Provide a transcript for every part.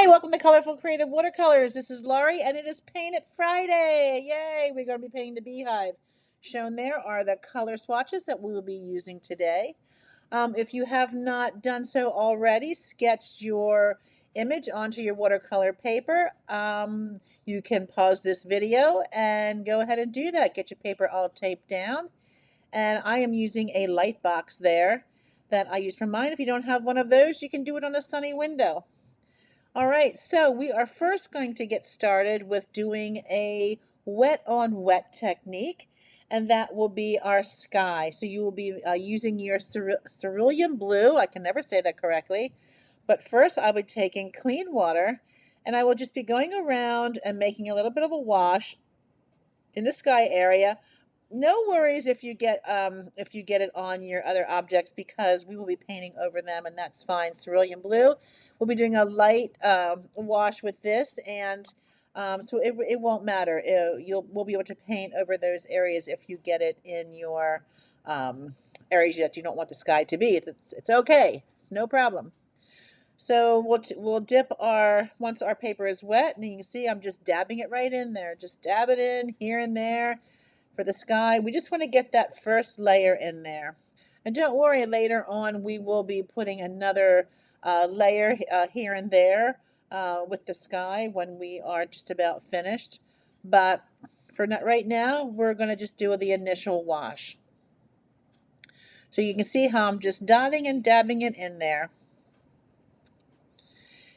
Hi, welcome to Colorful Creative Watercolors. This is Laurie, and it is Paint It Friday. Yay, we're going to be painting the beehive. Shown there are the color swatches that we will be using today. If you have not done so already, sketched your image onto your watercolor paper. You can pause this video and go ahead and do that. Get your paper all taped down. And I am using a light box there that I use for mine. If you don't have one of those, you can do it on a sunny window. All right, so we are first going to get started with doing a wet on wet technique, and that will be our sky. So you will be using your cerulean blue. I can never say that correctly, but first I'll be taking clean water, and I will just be going around and making a little bit of a wash in the sky area. No worries if you get it on your other objects, because we will be painting over them, and that's fine. Cerulean blue. We'll be doing a light wash with this, and so it won't matter. We'll be able to paint over those areas if you get it in your areas that you don't want the sky to be. It's okay. It's no problem. So we'll dip once our paper is wet, and you can see I'm just dabbing it right in there. Just dab it in here and there. For the sky, we just want to get that first layer in there. And don't worry, later on we will be putting another layer here and there with the sky when we are just about finished. But for right now, we're going to just do the initial wash. So you can see how I'm just dotting and dabbing it in there.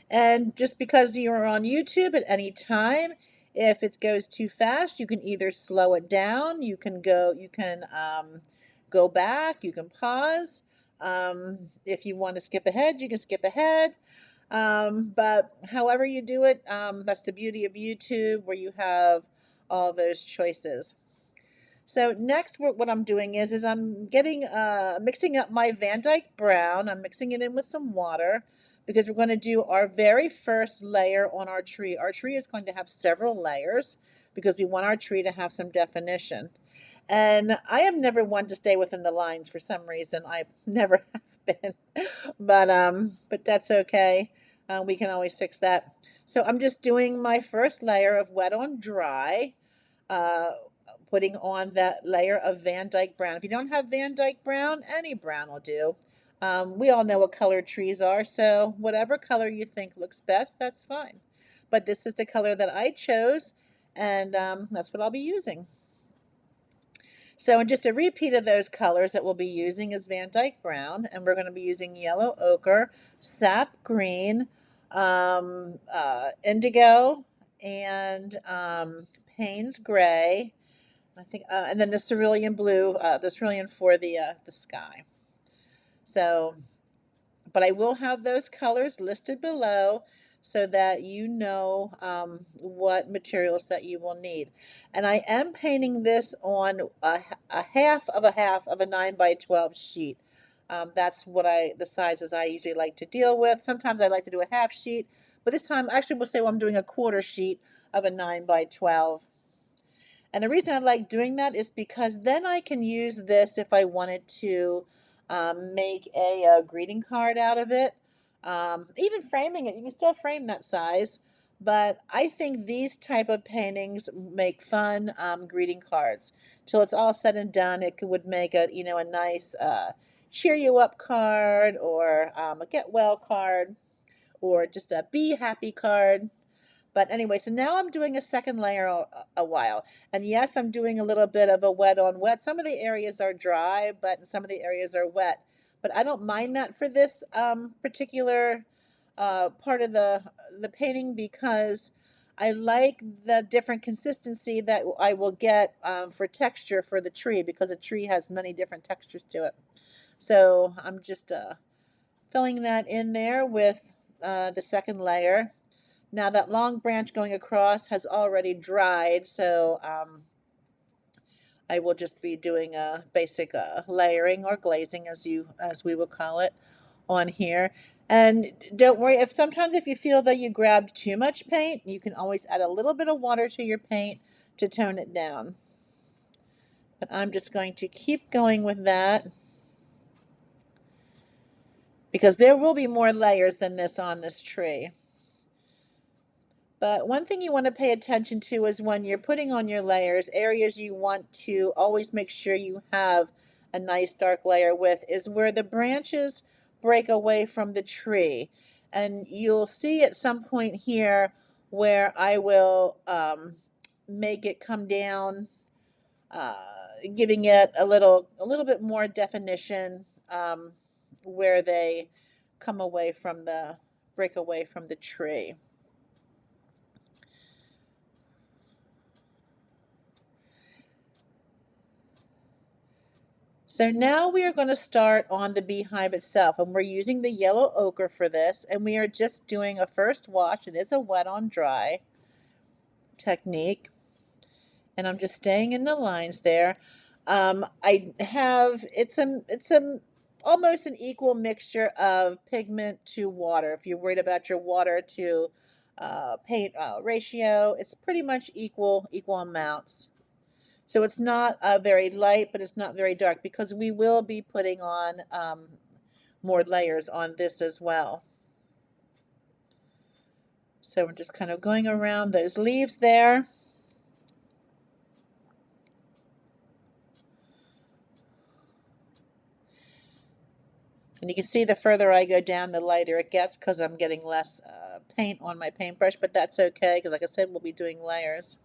And just because you're on YouTube at any time, if it goes too fast, you can either slow it down, you can go back, you can pause. If you want to skip ahead, you can skip ahead. But however you do it, that's the beauty of YouTube, where you have all those choices. So next, what I'm doing is I'm getting mixing up my Van Dyke brown. I'm mixing it in with some water, because we're going to do our very first layer on our tree. Our tree is going to have several layers because we want our tree to have some definition. And I have never one to stay within the lines for some reason. I never have been, but that's okay. We can always fix that. So I'm just doing my first layer of wet on dry. Putting on that layer of Van Dyke brown. If you don't have Van Dyke brown, any brown will do. We all know what color trees are, so whatever color you think looks best, that's fine. But this is the color that I chose, and that's what I'll be using. So just a repeat of those colors that we'll be using is Van Dyke brown, and we're going to be using yellow ochre, sap green, indigo, and Payne's gray. I think, and then the cerulean blue, the cerulean for the sky. So, but I will have those colors listed below so that you know what materials that you will need. And I am painting this on a half of a 9 by 12 sheet. That's the sizes I usually like to deal with. Sometimes I like to do a half sheet, but this time actually we'll say I'm doing a quarter sheet of a 9 by 12. And the reason I like doing that is because then I can use this if I wanted to make a greeting card out of it. Even framing it, you can still frame that size. But I think these type of paintings make fun greeting cards. Till it's all said and done, it would make a nice cheer you up card, or a get well card, or just a be happy card. But anyway, so now I'm doing a second layer a while. And yes, I'm doing a little bit of a wet on wet. Some of the areas are dry, but some of the areas are wet. But I don't mind that for this particular part of the painting, because I like the different consistency that I will get for texture for the tree, because a tree has many different textures to it. So I'm just filling that in there with the second layer. Now that long branch going across has already dried, so I will just be doing a basic layering or glazing, as we will call it, on here. And don't worry, sometimes if you feel that you grabbed too much paint, you can always add a little bit of water to your paint to tone it down. But I'm just going to keep going with that, because there will be more layers than this on this tree. But one thing you want to pay attention to is when you're putting on your layers, areas you want to always make sure you have a nice dark layer with is where the branches break away from the tree. And you'll see at some point here where I will make it come down, uh, giving it a little bit more definition, where they come away from the break away from the tree. So now we are going to start on the beehive itself, and we're using the yellow ochre for this, and we are just doing a first wash. It is a wet on dry technique, and I'm just staying in the lines there. I have it's a almost an equal mixture of pigment to water. If you're worried about your water to paint ratio, it's pretty much equal amounts. So it's not very light, but it's not very dark because we will be putting on more layers on this as well. So we're just kind of going around those leaves there. And you can see the further I go down, the lighter it gets because I'm getting less paint on my paintbrush, but that's okay because like I said, we'll be doing layers.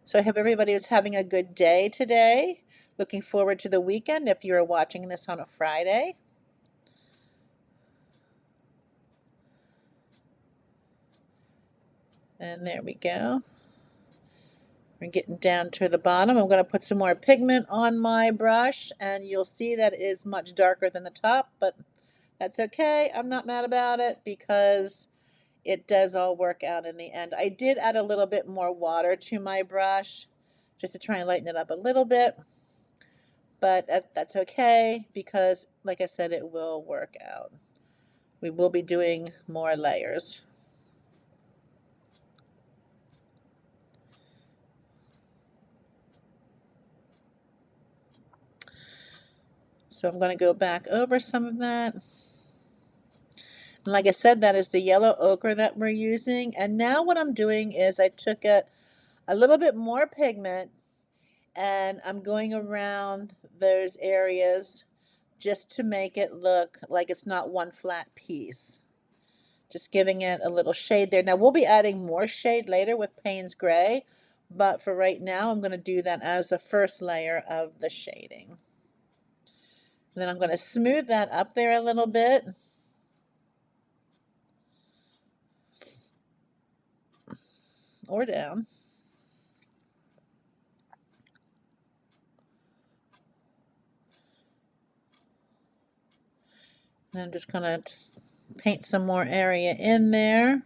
So I hope everybody is having a good day today. Looking forward to the weekend if you're watching this on a Friday. And there we go. We're getting down to the bottom. I'm going to put some more pigment on my brush, and you'll see that it is much darker than the top, but that's okay. I'm not mad about it because it does all work out in the end. I did add a little bit more water to my brush just to try and lighten it up a little bit, but that's okay because, like I said, it will work out. We will be doing more layers. So I'm going to go back over some of that. And like I said, that is the yellow ochre that we're using. And now what I'm doing is I took a little bit more pigment and I'm going around those areas just to make it look like it's not one flat piece. Just giving it a little shade there. Now we'll be adding more shade later with Payne's Gray, but for right now I'm going to do that as the first layer of the shading. And then I'm going to smooth that up there a little bit. Or down. And I'm just going to paint some more area in there.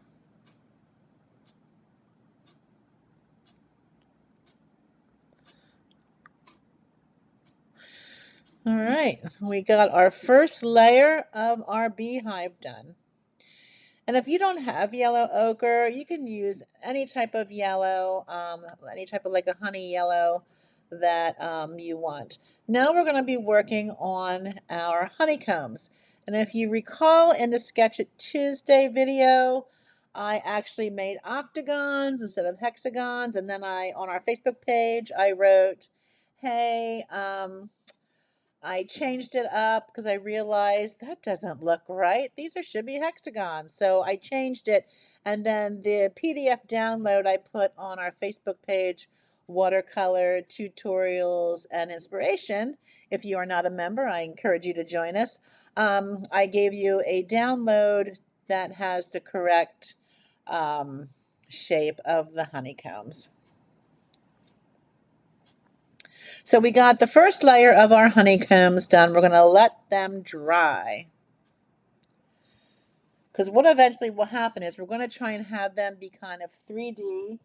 All right, we got our first layer of our beehive done. And if you don't have yellow ochre, you can use any type of yellow, any type of like a honey yellow that you want. Now we're going to be working on our honeycombs. And if you recall in the Sketch It Tuesday video, I actually made octagons instead of hexagons. And then on our Facebook page, I wrote, hey, I changed it up because I realized that doesn't look right. These should be hexagons. So I changed it. And then the PDF download I put on our Facebook page, Watercolor Tutorials and Inspiration. If you are not a member, I encourage you to join us. I gave you a download that has the correct shape of the honeycombs. So we got the first layer of our honeycombs done. We're going to let them dry. Because what eventually will happen is we're going to try and have them be kind of 3D,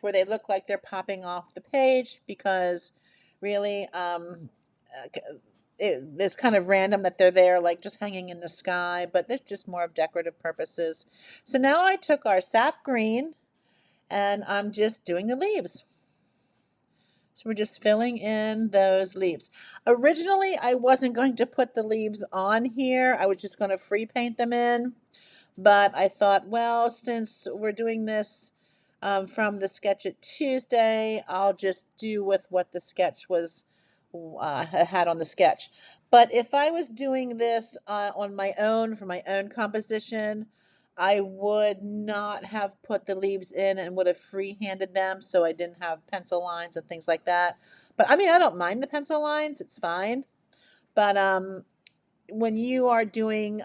where they look like they're popping off the page, because really it's kind of random that they're there like just hanging in the sky, but it's just more of decorative purposes. So now I took our sap green and I'm just doing the leaves. So we're just filling in those leaves. Originally, I wasn't going to put the leaves on here. I was just going to free paint them in. but I thought, well, since we're doing this from the Sketch It Tuesday, I'll just do with what the sketch was had on the sketch. But if I was doing this on my own for my own composition, I would not have put the leaves in and would have free-handed them, so I didn't have pencil lines and things like that. But I mean, I don't mind the pencil lines; it's fine. But when you are doing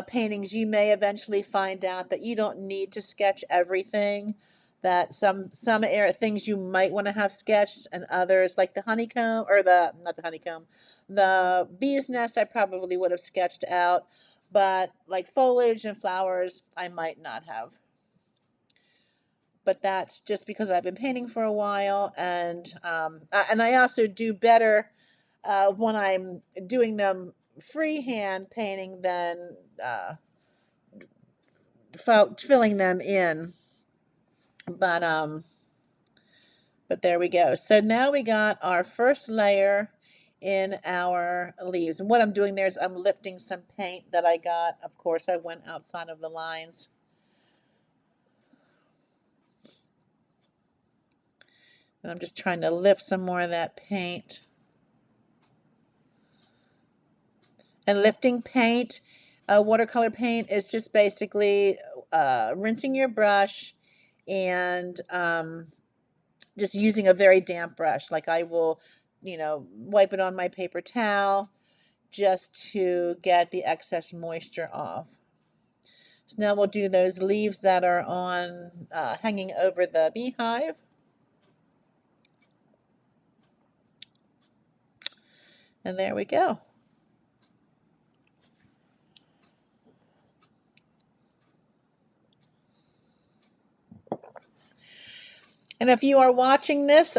paintings, you may eventually find out that you don't need to sketch everything. That some things you might want to have sketched, and others like the honeycomb or the not the honeycomb, the bee's nest, I probably would have sketched out, but like foliage and flowers, I might not have. But that's just because I've been painting for a while, and I also do better when I'm doing them freehand painting than filling them in. But but there we go. So now we got our first layer in our leaves. And what I'm doing there is I'm lifting some paint that I got. Of course, I went outside of the lines. And I'm just trying to lift some more of that paint. And lifting paint, watercolor paint, is just basically rinsing your brush and just using a very damp brush. Like I will, wipe it on my paper towel just to get the excess moisture off. So now we'll do those leaves that are on hanging over the beehive. And there we go. And if you are watching this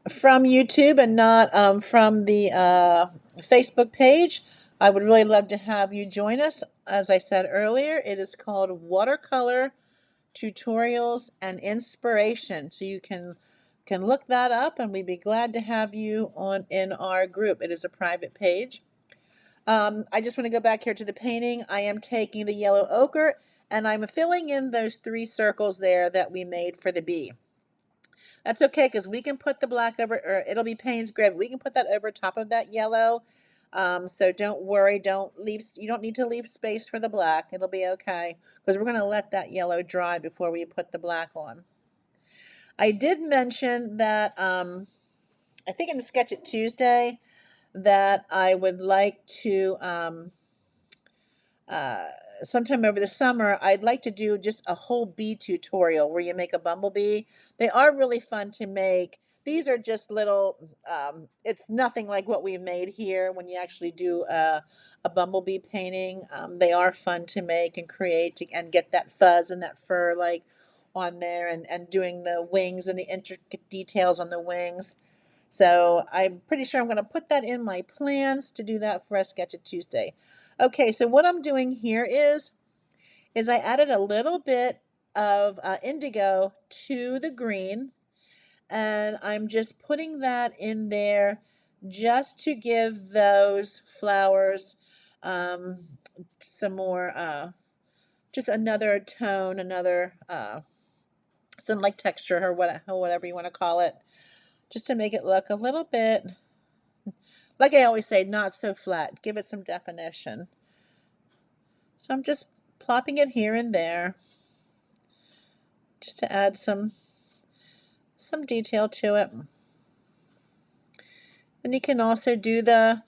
from YouTube and not from the Facebook page, I would really love to have you join us. As I said earlier, it is called Watercolor Tutorials and Inspiration. So you can look that up, and we'd be glad to have you in our group. It is a private page. I just want to go back here to the painting. I am taking the yellow ochre, and I'm filling in those 3 circles there that we made for the bee. That's okay, because we can put the black over, or it'll be Payne's gray. We can put that over top of that yellow. So don't worry. You don't need to leave space for the black. It'll be okay, because we're going to let that yellow dry before we put the black on. I did mention that, I think in the Sketch It Tuesday, that I would like to, sometime over the summer, I'd like to do just a whole bee tutorial where you make a bumblebee. They are really fun to make. These are just little, it's nothing like what we made here when you actually do a bumblebee painting. They are fun to make and create and get that fuzz and that fur like on there, and doing the wings and the intricate details on the wings. So I'm pretty sure I'm going to put that in my plans to do that for a Sketch It Tuesday. Okay, so what I'm doing here is I added a little bit of indigo to the green, and I'm just putting that in there just to give those flowers some more, just another tone, another some like texture or whatever you want to call it, just to make it look a little bit, like I always say, not so flat. Give it some definition. So I'm just plopping it here and there just to add some detail to it. And you can also do the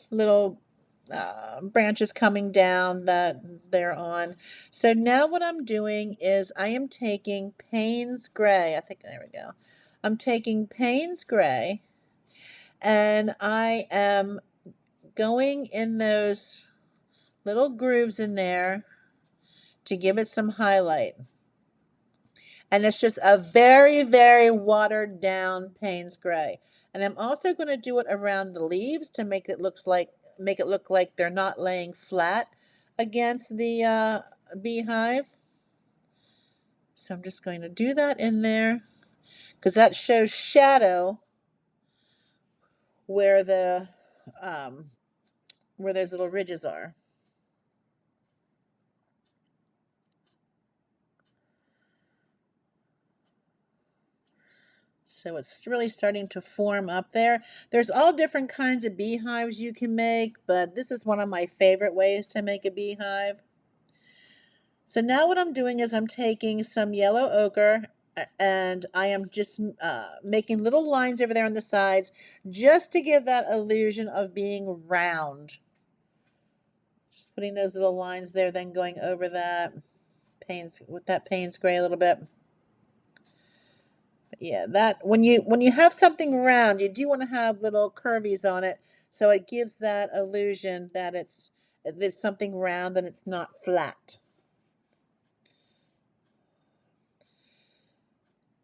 little branches coming down that they're on. So now what I'm doing is I am taking Payne's gray. I think there we go. I'm taking Payne's gray, and I am going in those little grooves in there to give it some highlight. And it's just a very, very watered down Payne's gray. And I'm also going to do it around the leaves to make it look like they're not laying flat against the beehive. So I'm just going to do that in there, because that shows shadow where the where those little ridges are. So it's really starting to form up there. There's all different kinds of beehives you can make, but this is one of my favorite ways to make a beehive. So now what I'm doing is I'm taking some yellow ochre and I am just making little lines over there on the sides just to give that illusion of being round. Just putting those little lines there, then going over that Payne's with that Payne's gray a little bit. Yeah, that when you have something round, you do want to have little curvies on it, so it gives that illusion that it's something round and it's not flat.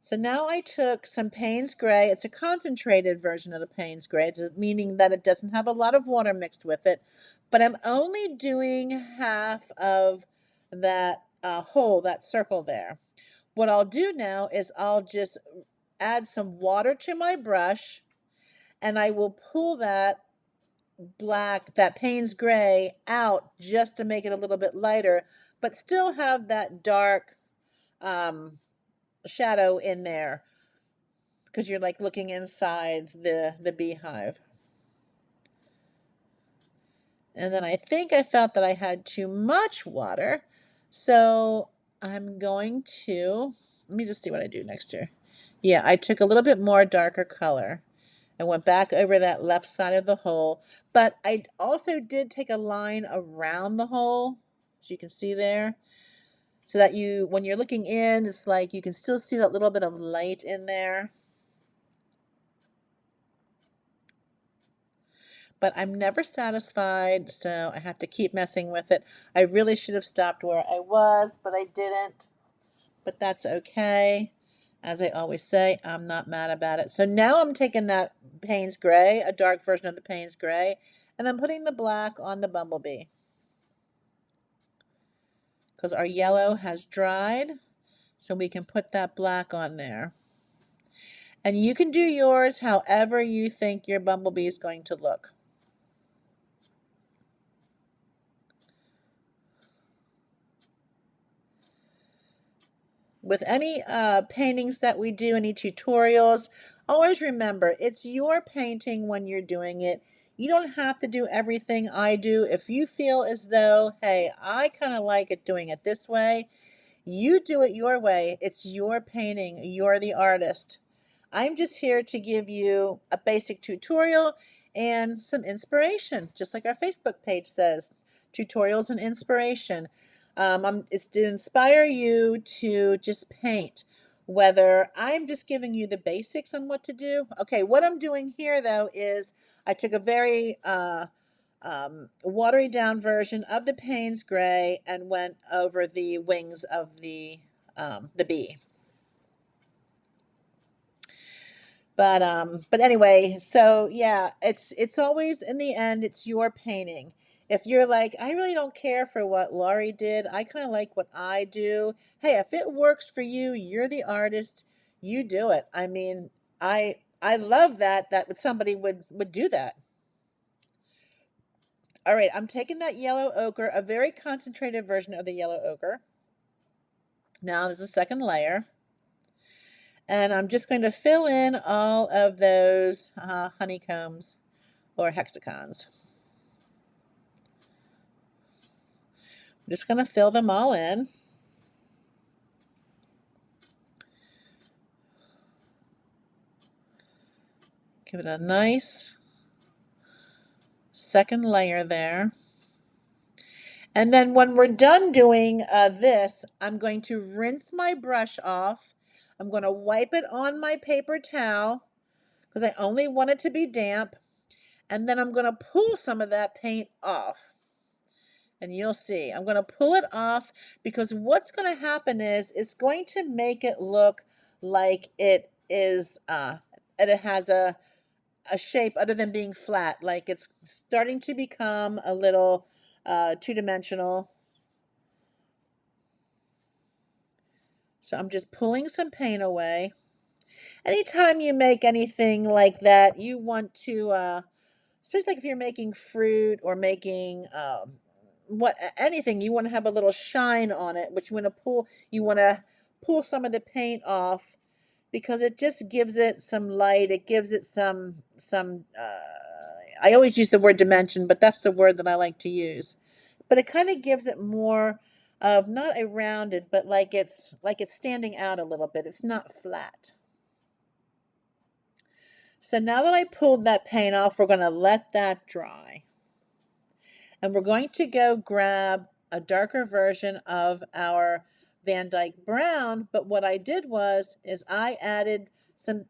So now I took some Payne's gray. It's a concentrated version of the Payne's gray, meaning that it doesn't have a lot of water mixed with it, but I'm only doing half of that hole, that circle there. What I'll do now is I'll just add some water to my brush and I will pull that Payne's gray out just to make it a little bit lighter, but still have that dark shadow in there because you're like looking inside the beehive. And then I think I felt that I had too much water, so I'm going to, let me just see what I do next here. Yeah, I took a little bit more darker color. I went back over that left side of the hole, but I also did take a line around the hole, as you can see there, so that when you're looking in, it's like you can still see that little bit of light in there. But I'm never satisfied, so I have to keep messing with it. I really should have stopped where I was, but I didn't. But that's okay. As I always say, I'm not mad about it. So now I'm taking that Payne's gray, a dark version of the Payne's gray, and I'm putting the black on the bumblebee. Because our yellow has dried, so we can put that black on there. And you can do yours however you think your bumblebee is going to look. With any paintings that we do, any tutorials, always remember it's your painting when you're doing it. You don't have to do everything I do. If you feel as though, hey, I kind of like it doing it this way, you do it your way. It's your painting. You're the artist. I'm just here to give you a basic tutorial and some inspiration, just like our Facebook page says, tutorials and inspiration. It's to inspire you to just paint, whether I'm just giving you the basics on what to do. Okay, what I'm doing here though is I took a very watery down version of the Payne's gray and went over the wings of the bee. But anyway, so yeah, it's always in the end, it's your painting. If you're like, I really don't care for what Laurie did, I kind of like what I do. Hey, if it works for you, you're the artist, you do it. I mean, I love that somebody would do that. All right, I'm taking that yellow ochre, a very concentrated version of the yellow ochre. Now there's a second layer. And I'm just going to fill in all of those honeycombs or hexagons. I'm just going to fill them all in. Give it a nice second layer there. And then when we're done doing this, I'm going to rinse my brush off. I'm going to wipe it on my paper towel because I only want it to be damp. And then I'm going to pull some of that paint off. And you'll see, I'm going to pull it off because what's going to happen is it's going to make it look like it is, and it has a shape other than being flat, like it's starting to become a little two-dimensional. So I'm just pulling some paint away. Anytime you make anything like that, you want to especially like if you're making fruit or making anything, you want to have a little shine on it, which you want to pull some of the paint off because it just gives it some light. It gives it some. I always use the word dimension, but that's the word that I like to use. But it kind of gives it more of not a rounded, but like it's standing out a little bit. It's not flat. So now that I pulled that paint off, we're going to let that dry. And we're going to go grab a darker version of our Van Dyke brown. But what I did is I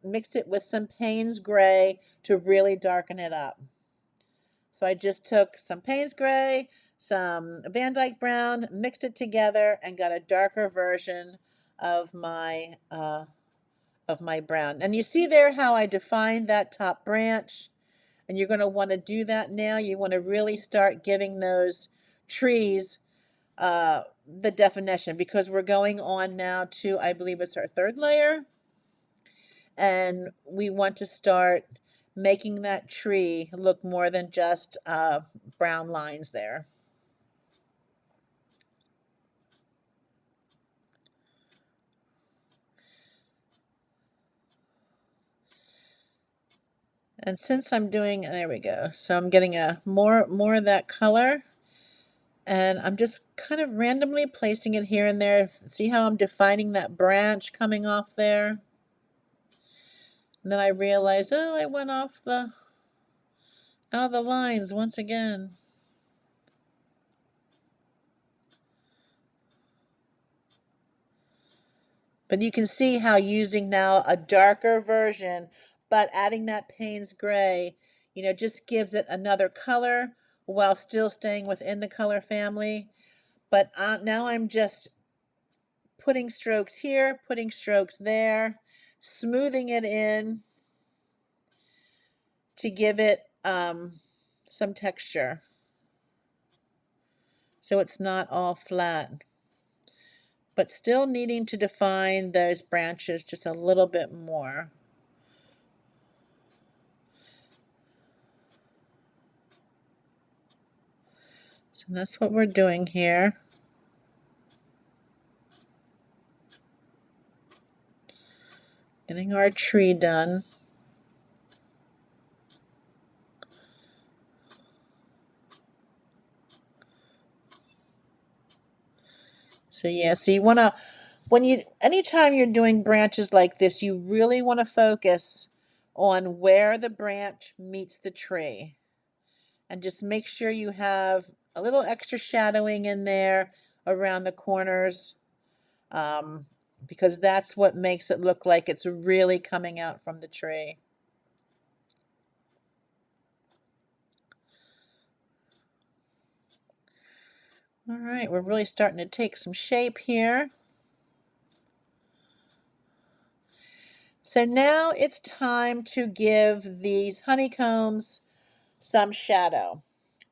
mixed it with some Payne's gray to really darken it up. So I just took some Payne's gray, some Van Dyke brown, mixed it together, and got a darker version of my brown. And you see there how I defined that top branch. And you're going to want to do that now. You want to really start giving those trees the definition, because we're going on now to, I believe it's our third layer. And we want to start making that tree look more than just brown lines there. And since I'm doing, there we go. So I'm getting a more of that color. And I'm just kind of randomly placing it here and there. See how I'm defining that branch coming off there? And then I realized, oh, I went out of the lines once again. But you can see how using now a darker version, but adding that Payne's gray, just gives it another color while still staying within the color family. But now I'm just putting strokes here, putting strokes there, smoothing it in to give it some texture, so it's not all flat, but still needing to define those branches just a little bit more. So that's what we're doing here. Getting our tree done. So yeah, so you want to, anytime you're doing branches like this, you really want to focus on where the branch meets the tree. And just make sure you have a little extra shadowing in there around the corners, because that's what makes it look like it's really coming out from the tree. All right, we're really starting to take some shape here. So now it's time to give these honeycombs some shadow.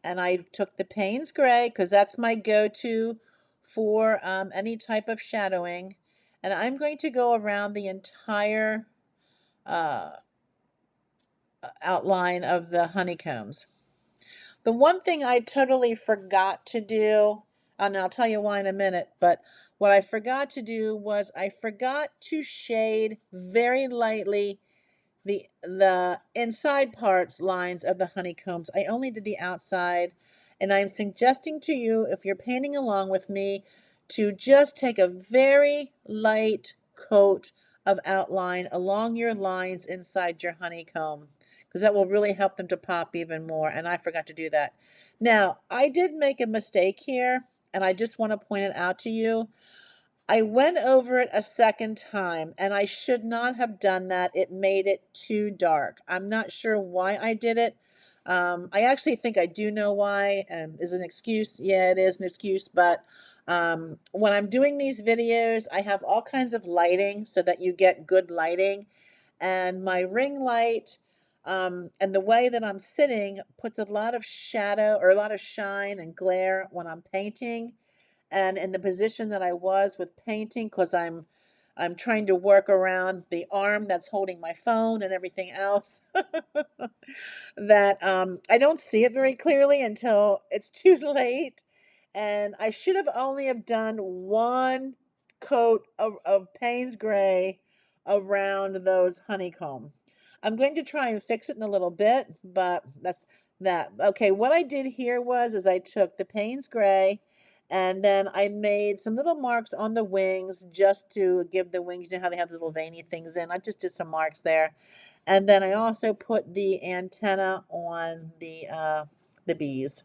And I took the Payne's gray because that's my go-to for any type of shadowing. And I'm going to go around the entire outline of the honeycombs. The one thing I totally forgot to do, and I'll tell you why in a minute, but what I forgot to do was I forgot to shade very lightly the inside parts lines of the honeycombs. I only did the outside, and I'm suggesting to you, if you're painting along with me, to just take a very light coat of outline along your lines inside your honeycomb, because that will really help them to pop even more. And I forgot to do that. Now, I did make a mistake here, and I just want to point it out to you. I went over it a second time, and I should not have done that. It made it too dark. I'm not sure why I did it. I actually think I do know why. Is it an excuse? Yeah, it is an excuse. But when I'm doing these videos, I have all kinds of lighting so that you get good lighting. And my ring light and the way that I'm sitting puts a lot of shadow or a lot of shine and glare when I'm painting. And in the position that I was with painting, because I'm I'm trying to work around the arm that's holding my phone and everything else. That I don't see it very clearly until it's too late. And I should have only have done one coat of Payne's Gray around those honeycomb. I'm going to try and fix it in a little bit, but that's that. Okay, what I did here is I took the Payne's Gray and then I made some little marks on the wings just to give the wings, you know how they have little veiny things in. I just did some marks there. And then I also put the antenna on the bees.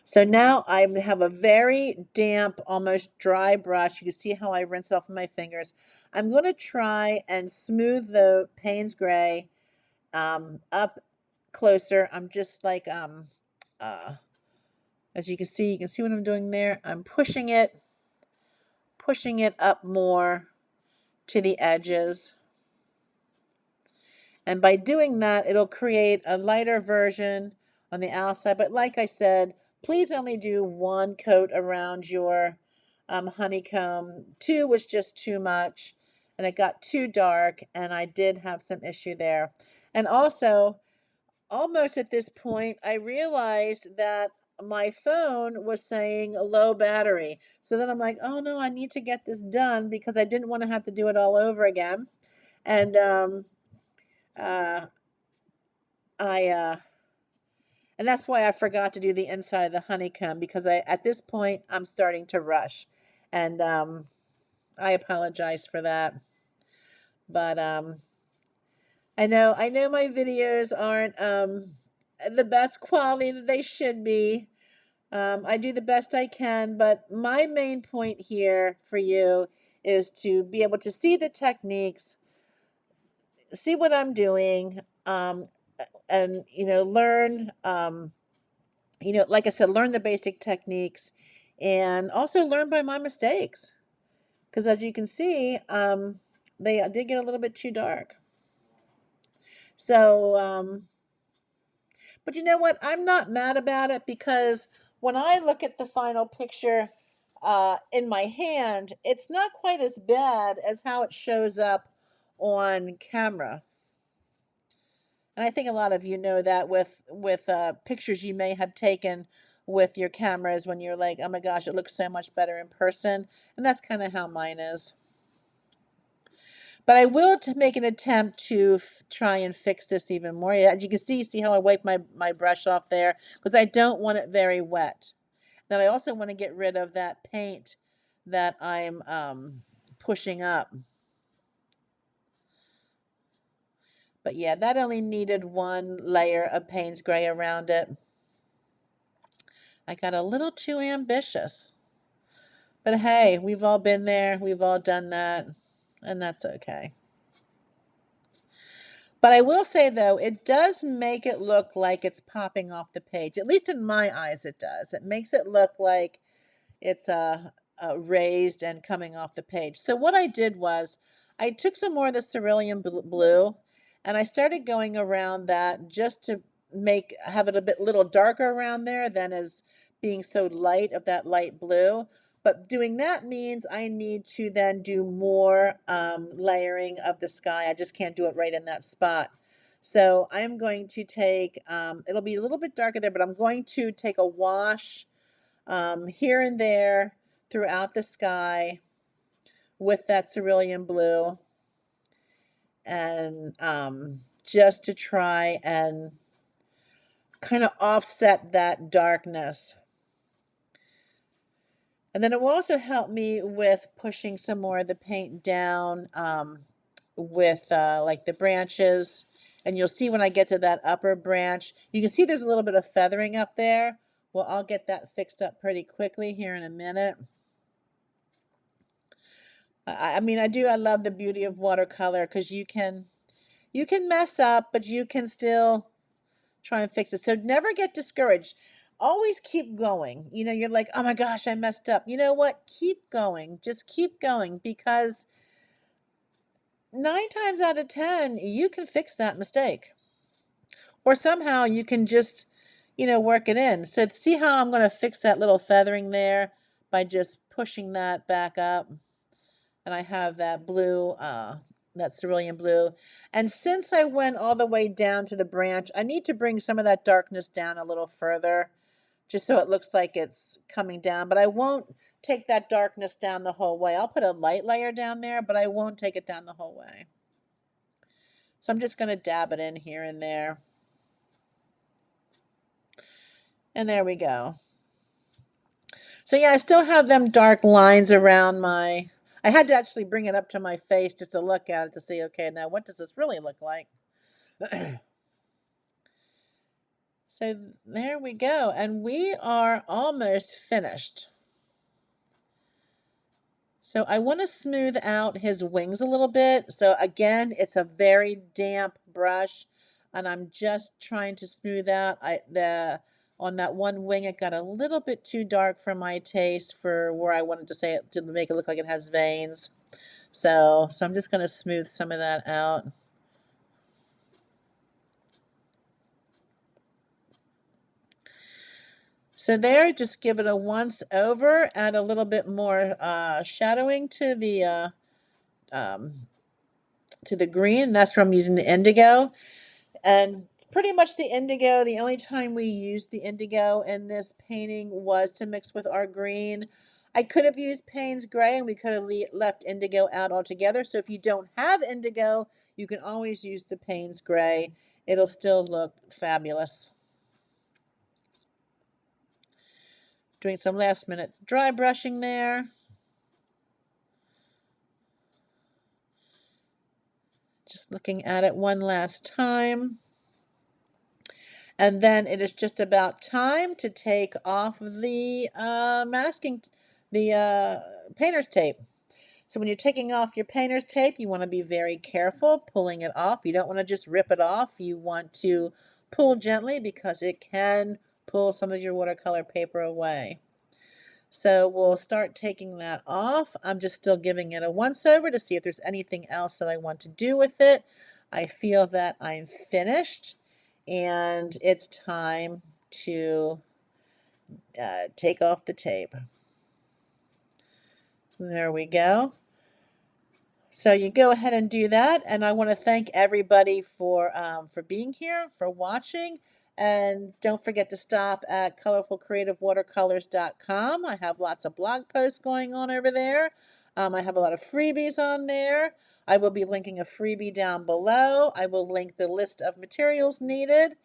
So now I have a very damp, almost dry brush. You can see how I rinse it off with my fingers. I'm going to try and smooth the Payne's Gray up closer. I'm just like, as you can see what I'm doing there. I'm pushing it up more to the edges. And by doing that, it'll create a lighter version on the outside. But like I said, please only do one coat around your honeycomb. Two was just too much, and it got too dark, and I did have some issue there. And also, almost at this point, I realized that my phone was saying low battery. So then I'm like, oh no, I need to get this done because I didn't want to have to do it all over again. And uh, I and that's why I forgot to do the inside of the honeycomb because at this point I'm starting to rush, and I apologize for that. But I know my videos aren't the best quality that they should be. I do the best I can, but my main point here for you is to be able to see the techniques, see what I'm doing, and learn. Like I said, learn the basic techniques and also learn by my mistakes. Because as you can see, they did get a little bit too dark. So, but you know what? I'm not mad about it because when I look at the final picture in my hand, it's not quite as bad as how it shows up on camera. And I think a lot of you know that with pictures you may have taken with your cameras when you're like, oh my gosh, it looks so much better in person. And that's kind of how mine is. But I will make an attempt to try and fix this even more. As you can see how I wipe my brush off there because I don't want it very wet. Then I also want to get rid of that paint that I'm pushing up. But yeah, that only needed one layer of Payne's Gray around it. I got a little too ambitious. But hey, we've all been there. We've all done that. And that's okay. But I will say, though, it does make it look like it's popping off the page. At least in my eyes, it does. It makes it look like it's raised and coming off the page. So what I did was I took some more of the cerulean blue and I started going around that just to have it a little darker around there than as being so light of that light blue. But doing that means I need to then do more layering of the sky. I just can't do it right in that spot. So I'm going to take, it'll be a little bit darker there, but I'm going to take a wash here and there throughout the sky with that cerulean blue, and just to try and kind of offset that darkness. And then it will also help me with pushing some more of the paint down with like the branches. And you'll see when I get to that upper branch, you can see there's a little bit of feathering up there. Well, I'll get that fixed up pretty quickly here in a minute. I mean, I love the beauty of watercolor because you can mess up, but you can still try and fix it. So never get discouraged. Always keep going. You're like, oh my gosh, I messed up. You know what? Keep going. Just keep going because 9 times out of 10, you can fix that mistake. Or somehow you can just, work it in. So see how I'm going to fix that little feathering there by just pushing that back up. And I have that blue, that cerulean blue. And since I went all the way down to the branch, I need to bring some of that darkness down a little further, just so it looks like it's coming down. But I won't take that darkness down the whole way. I'll put a light layer down there, but I won't take it down the whole way. So I'm just going to dab it in here and there. And there we go. So yeah, I still have them dark lines around my... I had to actually bring it up to my face just to look at it to see, okay, now what does this really look like? So there we go. And we are almost finished. So I want to smooth out his wings a little bit. So again, it's a very damp brush, and I'm just trying to smooth out on that one wing. It got a little bit too dark for my taste for where I wanted to say it to make it look like it has veins. So I'm just going to smooth some of that out. So there, just give it a once over, add a little bit more shadowing to the green. That's where I'm using the indigo. And pretty much the indigo, the only time we used the indigo in this painting was to mix with our green. I could have used Payne's gray and we could have left indigo out altogether. So if you don't have indigo, you can always use the Payne's gray. It'll still look fabulous. Doing some last minute dry brushing there. Just looking at it one last time. And then it is just about time to take off the painter's tape. So when you're taking off your painter's tape, you want to be very careful pulling it off. You don't want to just rip it off. You want to pull gently because it can pull some of your watercolor paper away. So we'll start taking that off. I'm just still giving it a once over to see if there's anything else that I want to do with it. I feel that I'm finished and it's time to take off the tape. So there we go. So you go ahead and do that, and I want to thank everybody for being here, for watching, and don't forget to stop at colorfulcreativewatercolors.com. I have lots of blog posts going on over there. I have a lot of freebies on there. I will be linking a freebie down below. I will link the list of materials needed,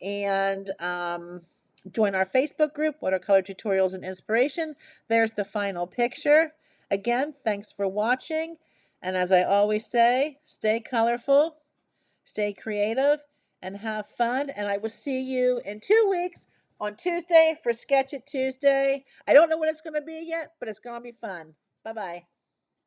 and join our Facebook group, Watercolor Tutorials and Inspiration. There's the final picture. Again, thanks for watching. And as I always say, stay colorful, stay creative, and have fun. And I will see you in 2 weeks on Tuesday for Sketch It Tuesday. I don't know what it's going to be yet, but it's going to be fun. Bye-bye.